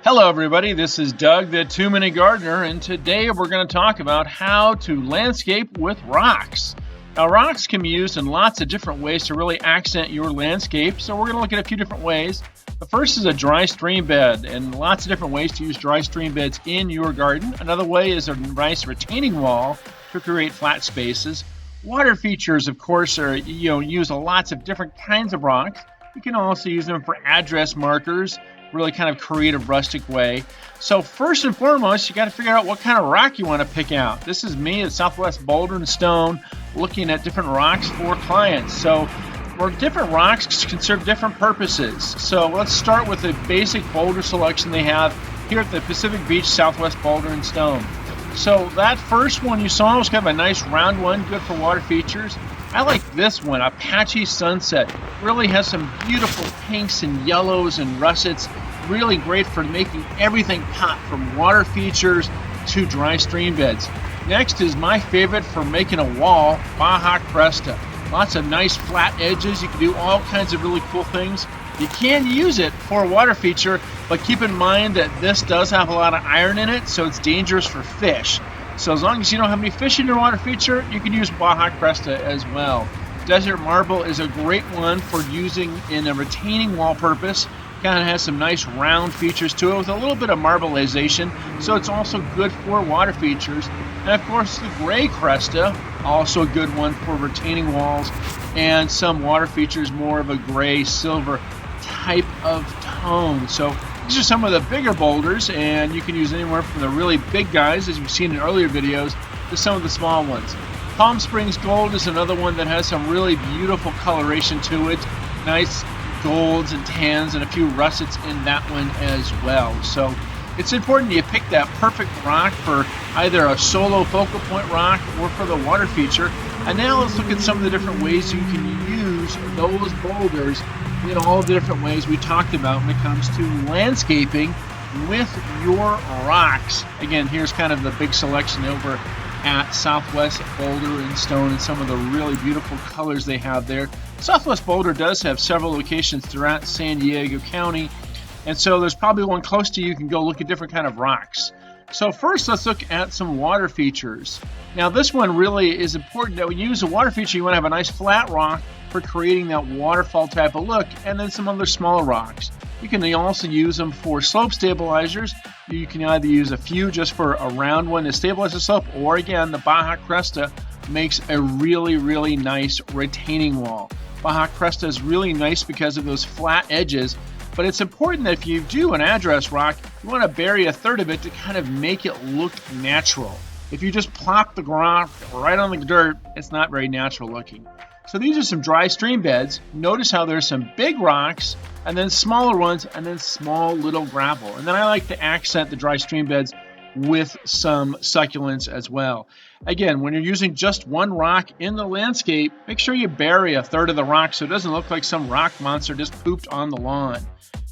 Hello everybody, this is Doug, the 2-Minute Gardener, and today we're going to talk about how to landscape with rocks. Now rocks can be used in lots of different ways to really accent your landscape, so we're going to look at a few different ways. The first is a dry stream bed, and lots of different ways to use dry stream beds in your garden. Another way is a nice retaining wall to create flat spaces. Water features, of course, are use lots of different kinds of rocks. You can also use them for address markers, really kind of creative, rustic way. So first and foremost, you got to figure out what kind of rock you want to pick out. This is me at Southwest Boulder and Stone looking at different rocks for clients. So different rocks can serve different purposes. So let's start with the basic boulder selection they have here at the Pacific Beach Southwest Boulder and Stone. So that first one you saw was kind of a nice round one, good for water features. I like this one, Apache Sunset. Really has some beautiful pinks and yellows and russets. Really great for making everything pop from water features to dry stream beds. Next is my favorite for making a wall, Baja Cresta. Lots of nice flat edges. You can do all kinds of really cool things. You can use it for a water feature, but keep in mind that this does have a lot of iron in it, so it's dangerous for fish. So as long as you don't have any fish in your water feature, you can use Baja Cresta as well. Desert Marble is a great one for using in a retaining wall purpose. Kind of has some nice round features to it with a little bit of marbleization, so it's also good for water features. And of course the Gray Cresta, also a good one for retaining walls and some water features, more of a gray silver type of tone. So these are some of the bigger boulders, and you can use anywhere from the really big guys, as we've seen in earlier videos, to some of the small ones. Palm Springs Gold is another one that has some really beautiful coloration to it. Nice golds and tans and a few russets in that one as well. So it's important you pick that perfect rock for either a solo focal point rock or for the water feature. And now let's look at some of the different ways you can use those boulders in all the different ways we talked about when it comes to landscaping with your rocks. Again, here's kind of the big selection over at Southwest Boulder and Stone and some of the really beautiful colors they have there. Southwest Boulder does have several locations throughout San Diego County, and so there's probably one close to you. You can go look at different kind of rocks. So first, let's look at some water features. Now this one really is important that when you use a water feature, you want to have a nice flat rock for creating that waterfall type of look, and then some other smaller rocks. You can also use them for slope stabilizers. You can either use a few just for a round one to stabilize the slope, or again, the Baja Cresta makes a really, really nice retaining wall. Baja Cresta is really nice because of those flat edges, but it's important that if you do an address rock, you want to bury a third of it to kind of make it look natural. If you just plop the rock right on the dirt, it's not very natural looking. So these are some dry stream beds. Notice how there's some big rocks and then smaller ones and then small little gravel. And then I like to accent the dry stream beds with some succulents as well. Again, when you're using just one rock in the landscape, make sure you bury a third of the rock so it doesn't look like some rock monster just pooped on the lawn.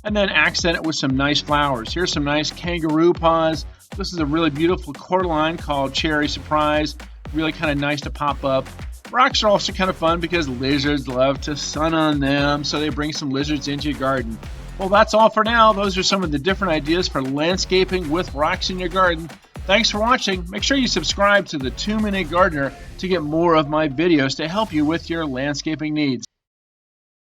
And then accent it with some nice flowers. Here's some nice kangaroo paws. This is a really beautiful cordyline called Cherry Surprise. Really kind of nice to pop up. Rocks are also kind of fun because lizards love to sun on them, so they bring some lizards into your garden. Well, that's all for now. Those are some of the different ideas for landscaping with rocks in your garden. Thanks for watching. Make sure you subscribe to the 2-Minute Gardener to get more of my videos to help you with your landscaping needs.